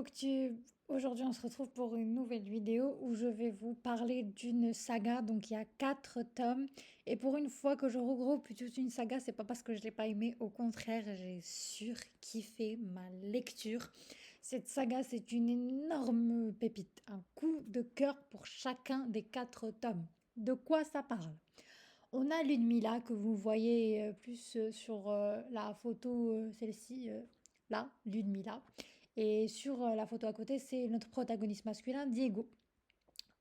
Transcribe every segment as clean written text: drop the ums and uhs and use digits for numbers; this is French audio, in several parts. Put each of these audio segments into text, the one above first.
Booktube. Aujourd'hui, on se retrouve pour une nouvelle vidéo où je vais vous parler d'une saga. Donc, il y a 4 tomes. Et pour une fois que je regroupe toute une saga, c'est pas parce que je l'ai pas aimée. Au contraire, j'ai surkiffé ma lecture. Cette saga, c'est une énorme pépite. Un coup de cœur pour chacun des 4 tomes. De quoi ça parle? On a Ludmilla que vous voyez plus sur la photo, celle-ci, là, Ludmilla. Et sur la photo à côté, c'est notre protagoniste masculin, Diego.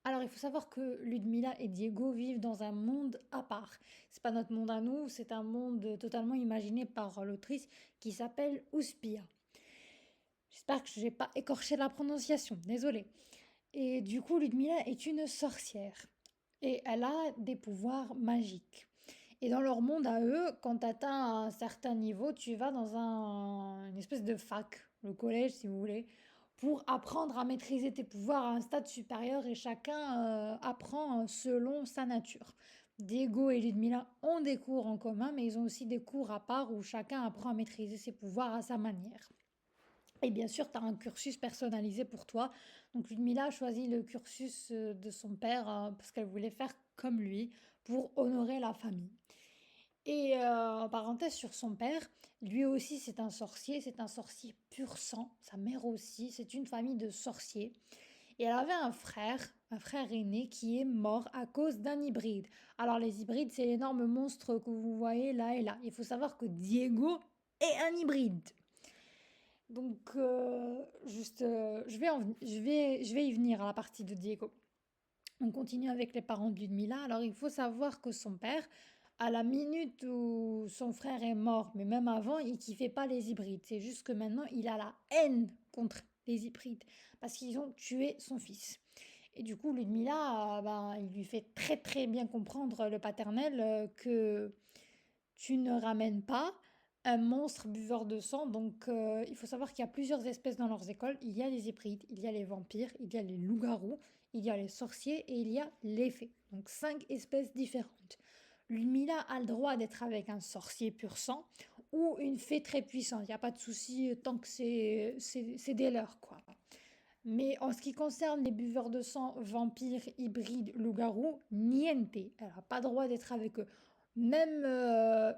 Alors, il faut savoir que Ludmilla et Diego vivent dans un monde à part. C'est pas notre monde à nous, c'est un monde totalement imaginé par l'autrice qui s'appelle Ouspia. J'espère que je n'ai pas écorché la prononciation, désolée. Et du coup, Ludmilla est une sorcière. Et elle a des pouvoirs magiques. Et dans leur monde à eux, quand tu atteins un certain niveau, tu vas dans une espèce de fac, le collège si vous voulez, pour apprendre à maîtriser tes pouvoirs à un stade supérieur et chacun apprend selon sa nature. Diego et Ludmilla ont des cours en commun, mais ils ont aussi des cours à part où chacun apprend à maîtriser ses pouvoirs à sa manière. Et bien sûr, tu as un cursus personnalisé pour toi. Donc Ludmilla a choisi le cursus de son père parce qu'elle voulait faire comme lui pour honorer la famille. Et en parenthèse sur son père, lui aussi c'est un sorcier pur sang, sa mère aussi, c'est une famille de sorciers. Et elle avait un frère aîné qui est mort à cause d'un hybride. Alors les hybrides, c'est l'énorme monstre que vous voyez là et là. Il faut savoir que Diego est un hybride. Donc, je vais y venir à la partie de Diego. On continue avec les parents de Ludmilla. Alors, il faut savoir que son père, à la minute où son frère est mort, mais même avant, il kiffait pas les hybrides. C'est juste que maintenant, il a la haine contre les hybrides parce qu'ils ont tué son fils. Et du coup, Ludmilla, ben, il lui fait très très bien comprendre le paternel que tu ne ramènes pas un monstre buveur de sang. Donc, il faut savoir qu'il y a plusieurs espèces dans leurs écoles. Il y a les hybrides, il y a les vampires, il y a les loups-garous, il y a les sorciers et il y a les fées. Donc, 5 espèces différentes. Lumila a le droit d'être avec un sorcier pur sang ou une fée très puissante. Il n'y a pas de souci tant que c'est des leurs, quoi. Mais en ce qui concerne les buveurs de sang, vampires, hybrides, loups-garous, niente. Elle n'a pas le droit d'être avec eux. Même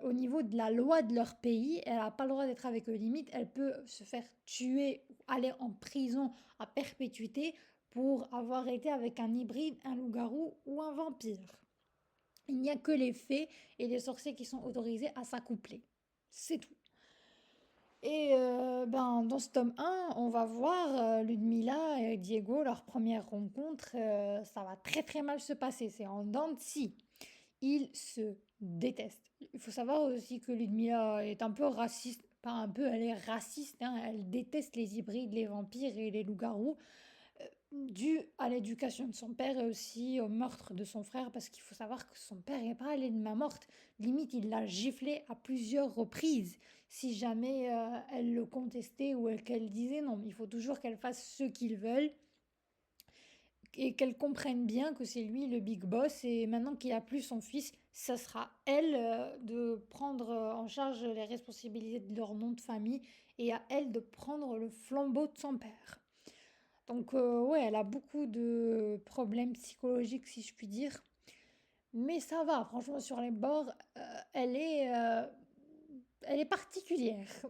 au niveau de la loi de leur pays, elle n'a pas le droit d'être avec eux. Limite, elle peut se faire tuer ou aller en prison à perpétuité pour avoir été avec un hybride, un loup-garou ou un vampire. Il n'y a que les fées et les sorciers qui sont autorisés à s'accoupler. C'est tout. Et ben, dans ce tome 1, on va voir Ludmilla et Diego, leur première rencontre. Ça va très très mal se passer. C'est en dents de scie. Ils se détestent. Il faut savoir aussi que Ludmilla est un peu raciste. Pas un peu, elle est raciste, hein. Elle déteste les hybrides, les vampires et les loups-garous dû à l'éducation de son père et aussi au meurtre de son frère, parce qu'il faut savoir que son père n'est pas allé de main morte. Limite, il l'a giflé à plusieurs reprises. Si jamais elle le contestait ou qu'elle disait non, il faut toujours qu'elle fasse ce qu'ils veulent et qu'elle comprenne bien que c'est lui le big boss et maintenant qu'il a plus son fils, ça sera elle de prendre en charge les responsabilités de leur nom de famille et à elle de prendre le flambeau de son père. Donc, ouais, elle a beaucoup de problèmes psychologiques, si je puis dire. Mais ça va, franchement, sur les bords, elle est particulière.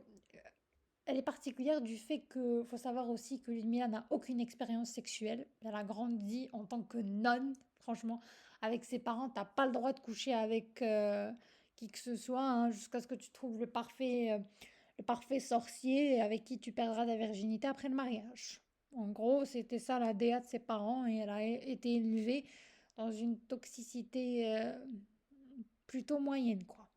Elle est particulière du fait que, faut savoir aussi que Ludmilla n'a aucune expérience sexuelle. Elle a grandi en tant que nonne, franchement. Avec ses parents, t'as pas le droit de coucher avec qui que ce soit, hein, jusqu'à ce que tu trouves le parfait sorcier avec qui tu perdras ta virginité après le mariage. En gros, c'était ça la DA de ses parents et elle a été élevée dans une toxicité plutôt moyenne, quoi.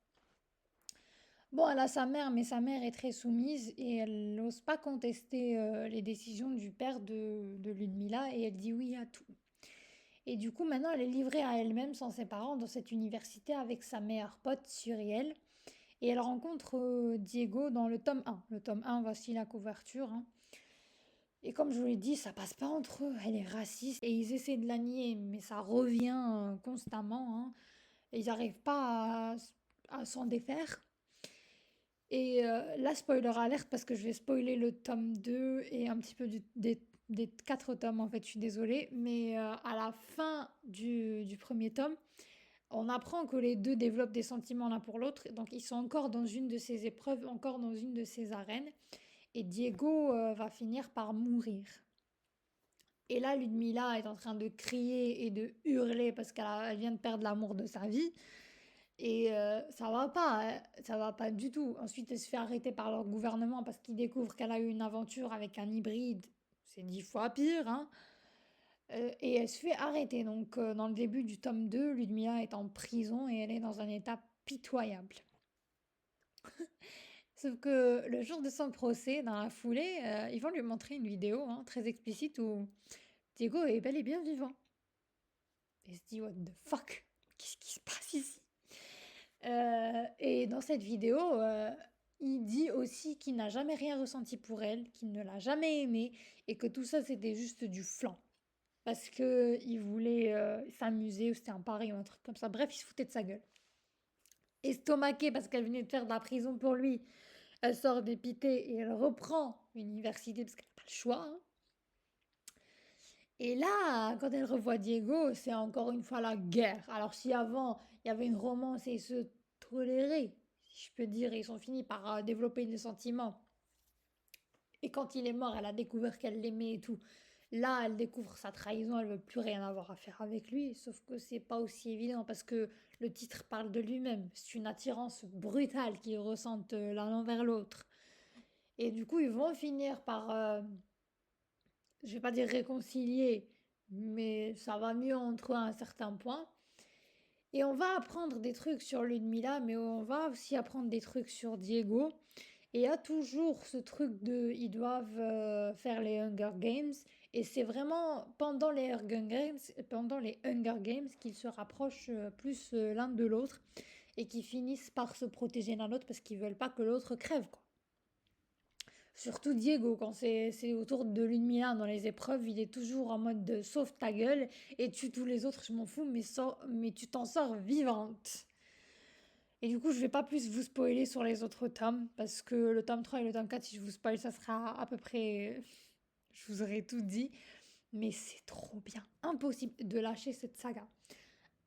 Bon, elle a sa mère, mais sa mère est très soumise et elle n'ose pas contester les décisions du père de Ludmilla et elle dit oui à tout. Et du coup, maintenant, elle est livrée à elle-même sans ses parents dans cette université avec sa meilleure pote Suriel. Et elle rencontre Diego dans le tome 1. Le tome 1, voici la couverture, hein. Et comme je vous l'ai dit, ça passe pas entre eux. Elle est raciste et ils essaient de la nier, mais ça revient constamment, hein. Et ils n'arrivent pas à s'en défaire. Et là, spoiler alerte, parce que je vais spoiler le tome 2 et un petit peu des 4 tomes, en fait, je suis désolée. Mais à la fin du premier tome, on apprend que les deux développent des sentiments l'un pour l'autre. Donc, ils sont encore dans une de ces épreuves, encore dans une de ces arènes. Et Diego va finir par mourir. Et là, Ludmilla est en train de crier et de hurler parce qu'elle vient de perdre l'amour de sa vie. Et ça va pas, hein, ça va pas du tout. Ensuite, elle se fait arrêter par leur gouvernement parce qu'ils découvrent qu'elle a eu une aventure avec un hybride. C'est 10 fois pire, hein. Et elle se fait arrêter. Donc, dans le début du tome 2, Ludmilla est en prison et elle est dans un état pitoyable. Sauf que le jour de son procès, dans la foulée, ils vont lui montrer une vidéo hein, très explicite où Diego est bel et bien vivant. Et elle se dit, what the fuck? Qu'est-ce qui se passe ici? Et dans cette vidéo, il dit aussi qu'il n'a jamais rien ressenti pour elle, qu'il ne l'a jamais aimée et que tout ça c'était juste du flan. Parce que il voulait s'amuser ou c'était un pari ou un truc comme ça. Bref, il se foutait de sa gueule. Estomaquée parce qu'elle venait de faire de la prison pour lui, elle sort dépitée et elle reprend l'université parce qu'elle n'a pas le choix, hein. Et là, quand elle revoit Diego, c'est encore une fois la guerre. Alors si avant, il y avait une romance et ils se toléraient, si je peux dire, et ils sont finis par développer des sentiments. Et quand il est mort, elle a découvert qu'elle l'aimait et tout. Là, elle découvre sa trahison, elle veut plus rien avoir à faire avec lui. Sauf que c'est pas aussi évident parce que le titre parle de lui-même. C'est une attirance brutale qu'ils ressentent l'un envers l'autre. Et du coup, ils vont finir par je vais pas dire réconcilier, mais ça va mieux entre eux à un certain point. Et on va apprendre des trucs sur Ludmilla, mais on va aussi apprendre des trucs sur Diego. Et il y a toujours ce truc de ils doivent faire les Hunger Games. Et c'est vraiment pendant les Hunger Games qu'ils se rapprochent plus l'un de l'autre et qu'ils finissent par se protéger l'un l'autre parce qu'ils veulent pas que l'autre crève, quoi. Surtout Diego, quand c'est autour de Ludmilla dans les épreuves, il est toujours en mode de sauve ta gueule et tue tous les autres, je m'en fous, mais tu t'en sors vivante. Et du coup, je vais pas plus vous spoiler sur les autres tomes, parce que le tome 3 et le tome 4, si je vous spoil, ça sera à peu près... Je vous aurai tout dit. Mais c'est trop bien. Impossible de lâcher cette saga.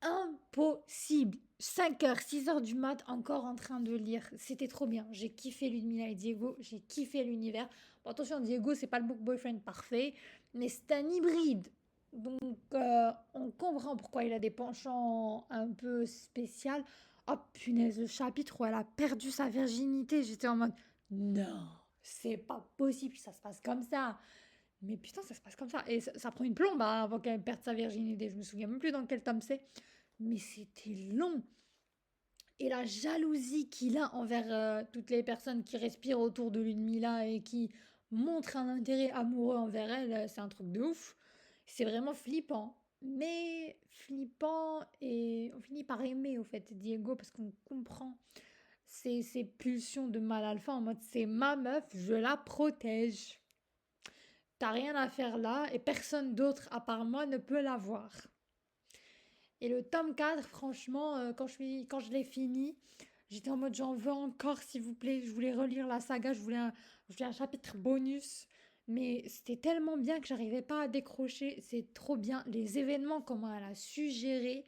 Impossible. 5 h, 6 h du mat, encore en train de lire. C'était trop bien. J'ai kiffé Ludmilla et Diego. J'ai kiffé l'univers. Bon, attention, Diego, c'est pas le book boyfriend parfait, mais c'est un hybride. Donc, on comprend pourquoi il a des penchants un peu spéciaux. Oh punaise, le chapitre où elle a perdu sa virginité, j'étais en mode non, c'est pas possible que ça se passe comme ça. Mais putain, ça se passe comme ça. Et ça prend une plombe hein, avant qu'elle perde sa virginité. Je me souviens même plus dans quel tome c'est. Mais c'était long. Et la jalousie qu'il a envers toutes les personnes qui respirent autour de Ludmilla et qui montrent un intérêt amoureux envers elle, c'est un truc de ouf. C'est vraiment flippant. Mais flippant et on finit par aimer au fait Diego parce qu'on comprend ses pulsions de mal alpha en mode c'est ma meuf, je la protège. T'as rien à faire là et personne d'autre à part moi ne peut la voir. Et le tome 4, franchement, quand je l'ai fini, j'étais en mode j'en veux encore s'il vous plaît. Je voulais relire la saga, je voulais un chapitre bonus. Mais c'était tellement bien que j'arrivais pas à décrocher. C'est trop bien. Les événements, comment elle a su gérer.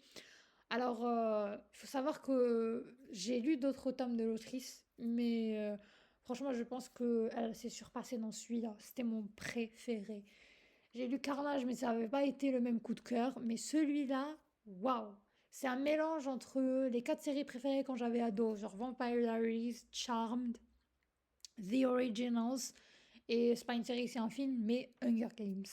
Alors, il faut savoir que j'ai lu d'autres tomes de l'autrice, mais franchement, je pense qu'elle s'est surpassée dans celui-là. C'était mon préféré. J'ai lu Carnage, mais ça n'avait pas été le même coup de cœur. Mais celui-là, waouh! C'est un mélange entre les 4 séries préférées quand j'avais ado, genre Vampire Diaries, Charmed, The Originals, et c'est pas une série, c'est un film, mais Hunger Games.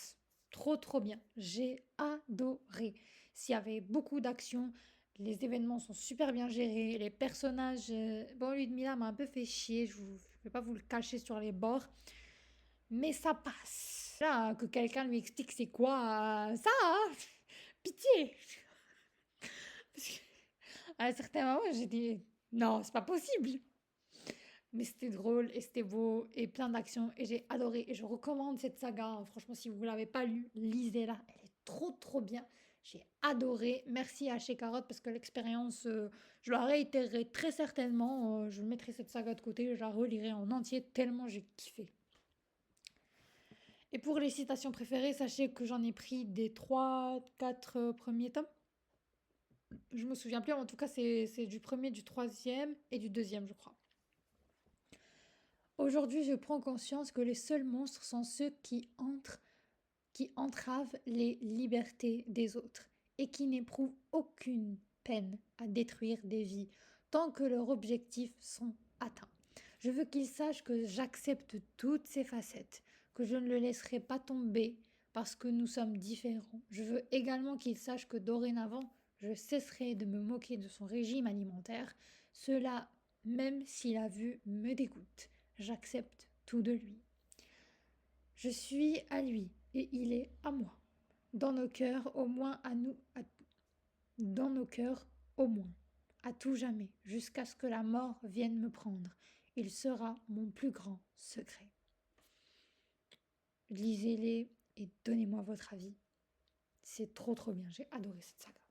Trop trop bien. J'ai adoré. S'il y avait beaucoup d'action, les événements sont super bien gérés, les personnages... Bon, Ludmilla m'a un peu fait chier, je ne vais pas vous le cacher sur les bords, mais ça passe. Là, que quelqu'un lui explique c'est quoi ça, hein. Pitié. Parce que, à un certain moment, j'ai dit non, c'est pas possible. Mais c'était drôle et c'était beau et plein d'action et j'ai adoré et je recommande cette saga, hein. Franchement, si vous ne l'avez pas lu, lisez-la. Elle est trop trop bien. J'ai adoré. Merci à chez Carotte parce que l'expérience, je la réitérerai très certainement. Je mettrai cette saga de côté, je la relirai en entier tellement j'ai kiffé. Et pour les citations préférées, sachez que j'en ai pris des 3, 4 premiers tomes. Je me souviens plus, en tout cas c'est du premier, du troisième et du deuxième, je crois. Aujourd'hui, je prends conscience que les seuls monstres sont ceux qui entravent les libertés des autres et qui n'éprouvent aucune peine à détruire des vies tant que leurs objectifs sont atteints. Je veux qu'ils sachent que j'accepte toutes ces facettes, que je ne le laisserai pas tomber parce que nous sommes différents. Je veux également qu'il sache que dorénavant, je cesserai de me moquer de son régime alimentaire, cela même si la vue me dégoûte. J'accepte tout de lui. Je suis à lui et il est à moi. Dans nos cœurs, au moins dans nos cœurs, au moins, à tout jamais, jusqu'à ce que la mort vienne me prendre. Il sera mon plus grand secret. Lisez-les et donnez-moi votre avis. C'est trop trop bien, j'ai adoré cette saga.